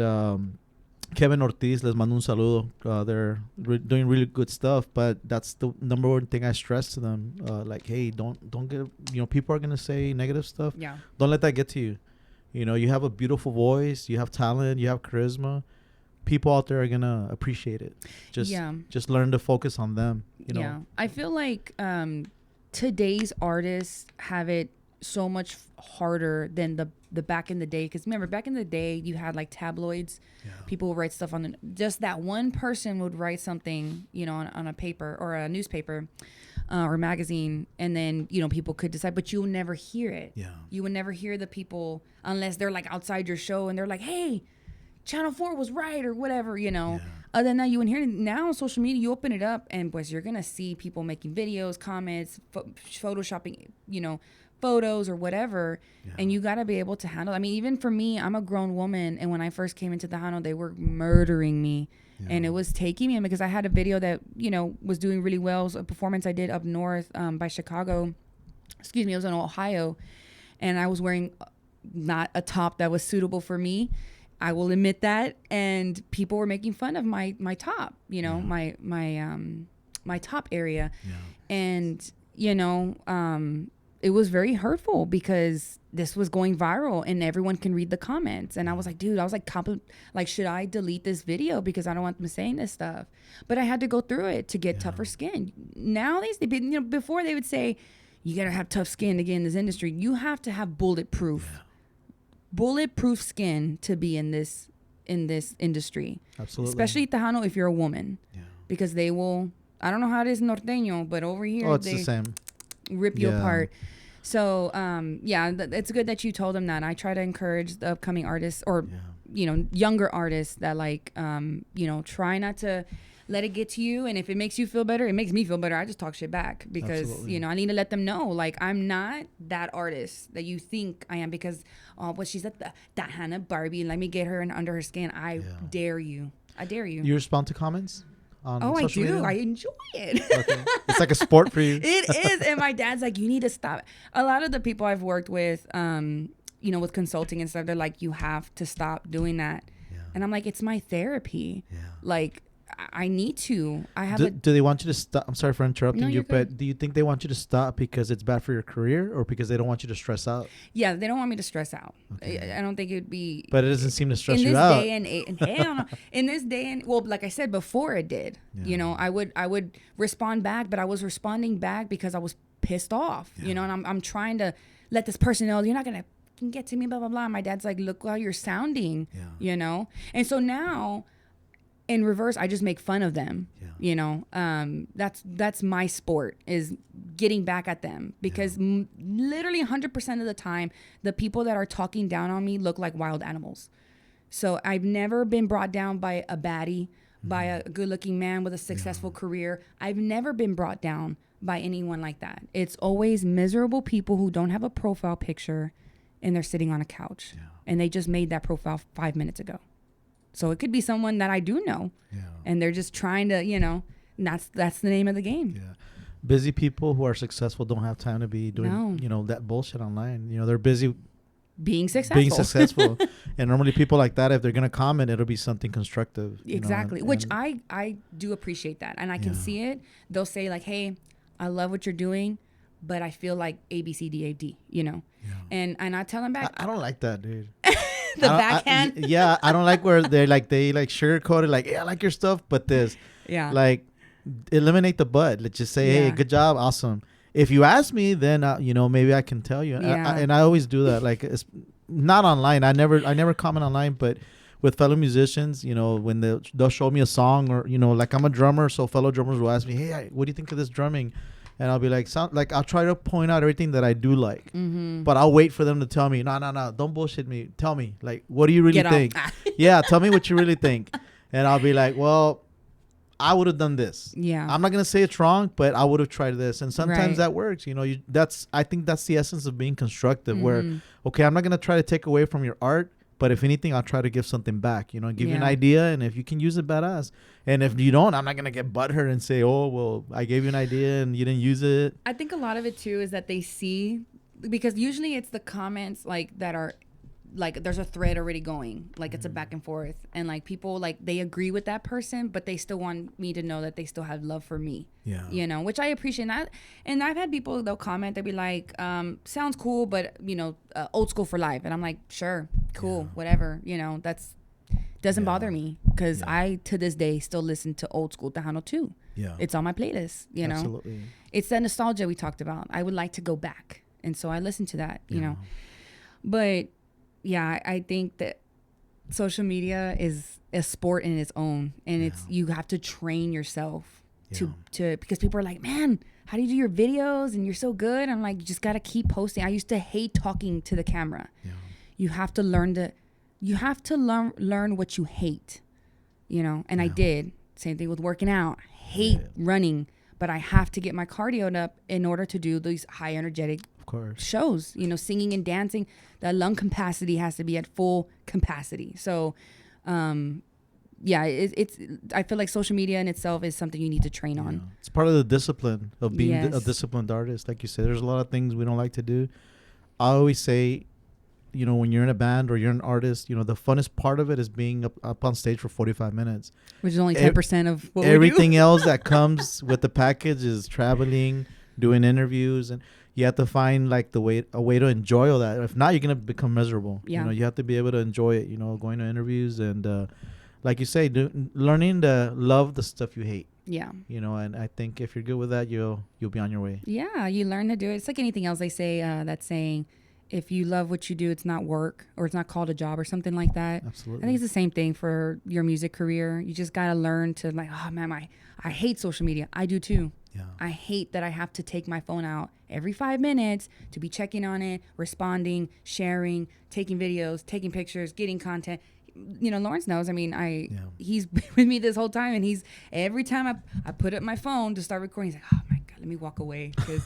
Kevin Ortiz, les mando un saludo. They're doing really good stuff, but that's the number one thing I stress to them. Like, hey, don't get, you know, people are going to say negative stuff. Yeah. Don't let that get to you. You know, you have a beautiful voice, you have talent, you have charisma. People out there are gonna appreciate it. Just learn to focus on them. You know? Yeah, I feel like today's artists have it so much harder than the back in the day. Because remember, back in the day, you had like tabloids. Yeah. People would write stuff on just that one person would write something, you know, on a paper or a newspaper or magazine, and then you know people could decide. But you will never hear it. Yeah, you would never hear the people unless they're like outside your show and they're like, hey, Channel 4 was right or whatever, you know. Yeah. Other than that, you wouldn't hear it. Now on social media, you open it up and you're going to see people making videos, comments, photoshopping, you know, photos or whatever. Yeah. And you got to be able to handle. I mean, even for me, I'm a grown woman. And when I first came into Tejano, they were murdering me. Yeah. And it was taking me, because I had a video that, you know, was doing really well. It was a performance I did up north by Chicago. Excuse me, it was in Ohio. And I was wearing not a top that was suitable for me. I will admit that, and people were making fun of my top, you know, my top area, and you know, it was very hurtful because this was going viral and everyone can read the comments, and I was like, dude, like, should I delete this video because I don't want them saying this stuff? But I had to go through it to get tougher skin. Nowadays, you know, before they would say, you gotta have tough skin to get in this industry. You have to have bulletproof skin to be in this industry. Absolutely. Especially Tejano if you're a woman. Yeah. Because they will, I don't know how it is in Norteño, but over here it's the same. Rip you apart. So it's good that you told them that. I try to encourage the upcoming artists or you know, younger artists that like you know, try not to let it get to you, and if it makes you feel better, it makes me feel better. I just talk shit back because you know, I need to let them know, like, I'm not that artist that you think I am, because she's at the Tejana Barbie, let me get her under her skin. I dare you. You respond to comments on social media? I enjoy it. Okay. It's like a sport for you. It is. And my dad's like, you need to stop. A lot of the people I've worked with you know, with consulting and stuff, they're like, you have to stop doing that. And I'm like, it's my therapy. Like, I need to. Do they want you to stop? I'm sorry for interrupting you, but do you think they want you to stop because it's bad for your career, or because they don't want you to stress out? Yeah, they don't want me to stress out. Okay. I don't think it would be. But it doesn't seem to stress you out. In this day and age, hell no. In this day and, well, like I said before, it did. Yeah. You know, I would respond back, but I was responding back because I was pissed off. Yeah. You know, and I'm trying to let this person know, you're not gonna get to me, blah blah blah. My dad's like, look how you're sounding. Yeah. You know, and so now, in reverse, I just make fun of them. Yeah. You know, that's my sport, is getting back at them, because literally 100% of the time, the people that are talking down on me look like wild animals. So I've never been brought down by a baddie, by a good-looking man with a successful career. I've never been brought down by anyone like that. It's always miserable people who don't have a profile picture, and they're sitting on a couch, and they just made that profile 5 minutes ago. So it could be someone that I do know, and they're just trying to, you know, and that's the name of the game. Yeah, busy people who are successful don't have time to be doing, you know, that bullshit online. You know, they're busy being successful. And normally people like that, if they're gonna comment, it'll be something constructive. Exactly, you know, which I do appreciate that, and I can see it. They'll say like, "Hey, I love what you're doing, but I feel like A B C D A D," you know, and I tell them back. I don't like that, dude. The backhand. I don't like where they sugarcoat it, like, I like your stuff, but this, like, eliminate the but. Let's just say, hey, good job, awesome. If you ask me, then you know, maybe I can tell you. And I always do that. Like, it's not online. I never comment online, but with fellow musicians, you know, when they'll show me a song, or, you know, like, I'm a drummer, so fellow drummers will ask me, hey, what do you think of this drumming? And I'll be like, I'll try to point out everything that I do like, but I'll wait for them to tell me, no, don't bullshit me. Tell me, like, what do you really think? Tell me what you really think. And I'll be like, well, I would have done this. Yeah. I'm not gonna say it's wrong, but I would have tried this, and sometimes Right. that works. You know, I think that's the essence of being constructive. Where, Mhm. okay, I'm not gonna try to take away from your art, but if anything, I'll try to give something back. You know, give you an Yeah. idea, and if you can use it, badass. And if you don't, I'm not gonna get butthurt and say, oh, well, I gave you an idea and you didn't use it. I think a lot of it too is that they see, because usually it's the comments like that are like there's a thread already going, like it's a back and forth, and like people like they agree with that person, but they still want me to know that they still have love for me. Yeah. You know, which I appreciate. And I've had people, they'll comment, they'll be like, sounds cool, but you know, old school for life. And I'm like, sure, cool, whatever. You know, that's doesn't bother me, because I to this day still listen to old school Tejano too. Yeah. It's on my playlist. You know, Absolutely. it's that nostalgia we talked about. I would like to go back, and so I listen to that. You know, but yeah, I think that social media is a sport in its own, and it's you have to train yourself to because people are like, man, how do you do your videos and you're so good? I'm like, you just gotta keep posting. I used to hate talking to the camera. You have to learn learn what you hate, you know. And I did. Same thing with working out. Hate running, but I have to get my cardio up in order to do these high energetic shows. You know, singing and dancing, the lung capacity has to be at full capacity. So yeah, it's I feel like social media in itself is something you need to train on. It's part of the discipline of being a Yes. disciplined artist. Like you said, there's a lot of things we don't like to do. I always say, you know, when you're in a band or you're an artist, you know, the funnest part of it is being up on stage for 45 minutes. Which is only 10% of what Everything we do. else that comes with the package is traveling, doing interviews, and you have to find like a way to enjoy all that. If not, you're gonna become miserable. Yeah. You know, you have to be able to enjoy it. You know, going to interviews and like you say, learning to love the stuff you hate. Yeah. You know, and I think if you're good with that, you'll be on your way. Yeah, you learn to do it. It's like anything else. They say that saying, if you love what you do, it's not work, or it's not called a job, or something like that. Absolutely. I think it's the same thing for your music career. You just got to learn to like, oh man, I hate social media. I do too. Yeah. I hate that I have to take my phone out every 5 minutes to be checking on it, responding, sharing, taking videos, taking pictures, getting content. You know, Lawrence knows. I mean, he's been with me this whole time, and he's every time I put up my phone to start recording, he's like, oh my God, let me walk away because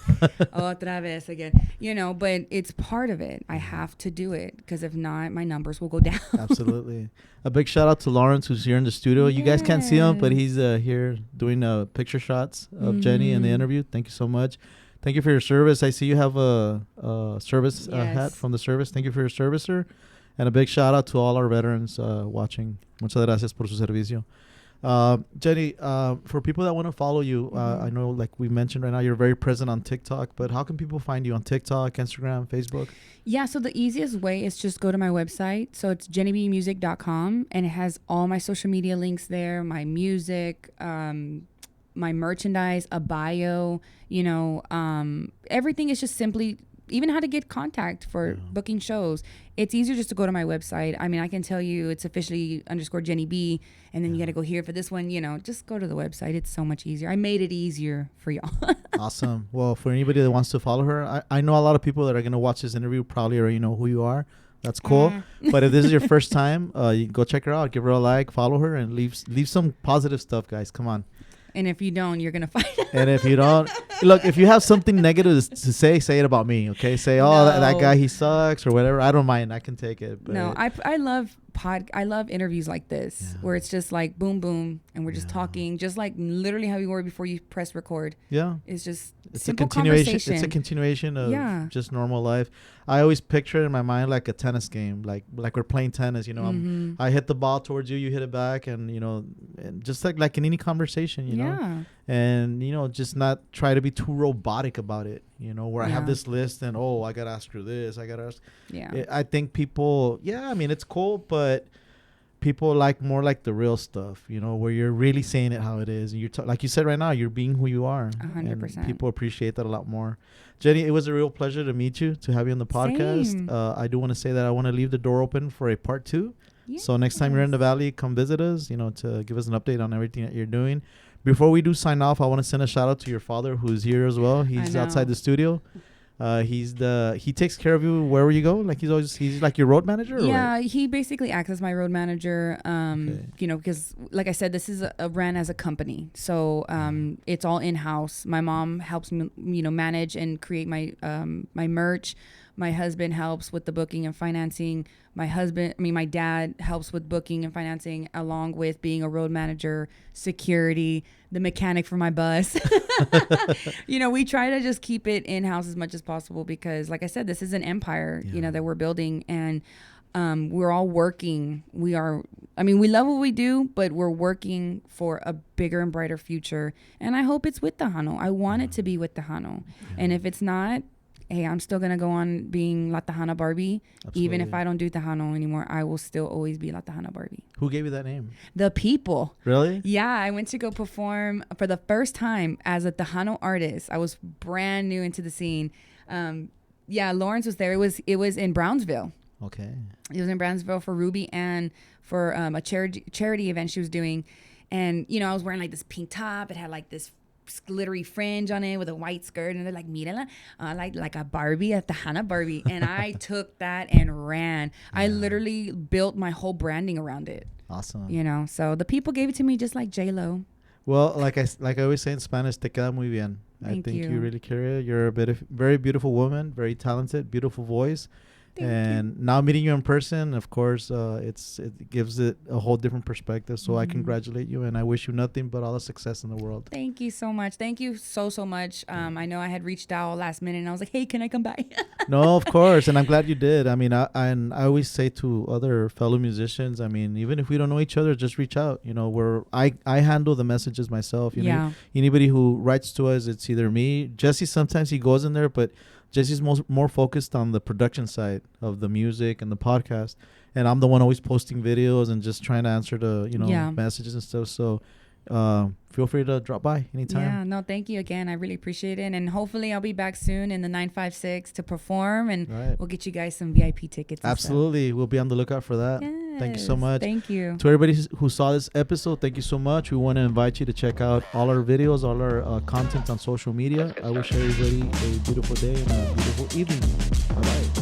otra vez again. You know, but it's part of it. I have to do it because if not, my numbers will go down. Absolutely. A big shout out to Lawrence, who's here in the studio. You guys can't see him, but he's here doing picture shots of Jenny in the interview. Thank you so much. Thank you for your service. I see you have a service hat from the service. Thank you for your service, sir. And a big shout out to all our veterans watching. Muchas gracias por su servicio. Jenny, for people that want to follow you, I know, like we mentioned right now, you're very present on TikTok, but how can people find you on TikTok, Instagram, Facebook? Yeah, so the easiest way is just go to my website. So it's jennybmusic.com, and it has all my social media links there, my music, my merchandise, a bio, you know, everything is just simply, even how to get contact for booking shows. It's easier just to go to my website. I mean, I can tell you it's officially _Jenny B, and then you got to go here for this one. You know, just go to the website. It's so much easier. I made it easier for y'all. Awesome. Well, for anybody that wants to follow her, I know a lot of people that are going to watch this interview probably already know who you are. That's cool. But if this is your first time, you go check her out. Give her a like, follow her, and leave some positive stuff, guys. Come on. And if you don't, you're going to find out. And if you don't, look, if you have something negative to say it about me, okay? Say, that guy, he sucks or whatever. I don't mind. I can take it. But no, I love interviews like this where it's just like boom, boom, and we're just talking, just like literally how we were before you press record. Yeah. It's just It's simple a continuation. conversation. It's a continuation of just normal life. I always picture it in my mind like a tennis game, like we're playing tennis. You know, I hit the ball towards you, you hit it back, and you know, and just like in any conversation, you know, and you know, just not try to be too robotic about it. You know, where I have this list and I gotta ask her this, I gotta ask. I think people, I mean, it's cool, but people like more like the real stuff, you know, where you're really saying it how it is. And you're like you said right now, you're being who you are. 100%. People appreciate that a lot more. Jenny, it was a real pleasure to meet you, to have you on the podcast. Same. I do want to say that I want to leave the door open for a part 2. So next time you're in the Valley, come visit us, you know, to give us an update on everything that you're doing. Before we do sign off, I want to send a shout out to your father, who's here as well. He's outside the studio. He takes care of you wherever you go. Like he's like your road manager. Yeah, he basically acts as my road manager. You know, because like I said, this is a ran as a company, so it's all in house. My mom helps me, you know, manage and create my my merch. My husband helps with the booking and financing. My dad helps with booking and financing, along with being a road manager, security, the mechanic for my bus. You know, we try to just keep it in-house as much as possible because, like I said, this is an empire, you know, that we're building. And we're all working. We love what we do, but we're working for a bigger and brighter future. And I hope it's with Tejano. I want it to be with Tejano. And if it's not, hey, I'm still going to go on being La Tejana Barbie. Absolutely. Even if I don't do Tejano anymore, I will still always be La Tejana Barbie. Who gave you that name? The people. Really? Yeah, I went to go perform for the first time as a Tejano artist. I was brand new into the scene. Yeah, Lawrence was there. It was in Brownsville. Okay. It was in Brownsville for Ruby and for a charity event she was doing. And, you know, I was wearing like this pink top. It had like this glittery fringe on it with a white skirt, and they're like, "Mírala, like a Barbie, a Tejana Barbie." And I took that and ran. Yeah. I literally built my whole branding around it. Awesome. You know, so the people gave it to me just like J-Lo. Well, like I always say in Spanish, te queda muy bien. I think you really carry it. You're a very beautiful woman, very talented, beautiful voice. And now meeting you in person, of course, it gives it a whole different perspective. So I congratulate you, and I wish you nothing but all the success in the world. Thank you so much. Thank you so much. I know I had reached out last minute, and I was like, "Hey, can I come by?" No, of course, and I'm glad you did. I mean, I always say to other fellow musicians, I mean, even if we don't know each other, just reach out. You know, I handle the messages myself. You know, anybody who writes to us, it's either me, Jesse. Sometimes he goes in there, but Jesse's more focused on the production side of the music and the podcast, and I'm the one always posting videos and just trying to answer the messages and stuff. So feel free to drop by anytime. Yeah, no, thank you again. I really appreciate it, and hopefully I'll be back soon in the 956 to perform, and we'll get you guys some VIP tickets. Absolutely, we'll be on the lookout for that. Yes, thank you so much. Thank you to everybody who saw this episode. Thank you so much. We want to invite you to check out all our videos, all our content on social media. I wish everybody a beautiful day and a beautiful evening. Bye bye.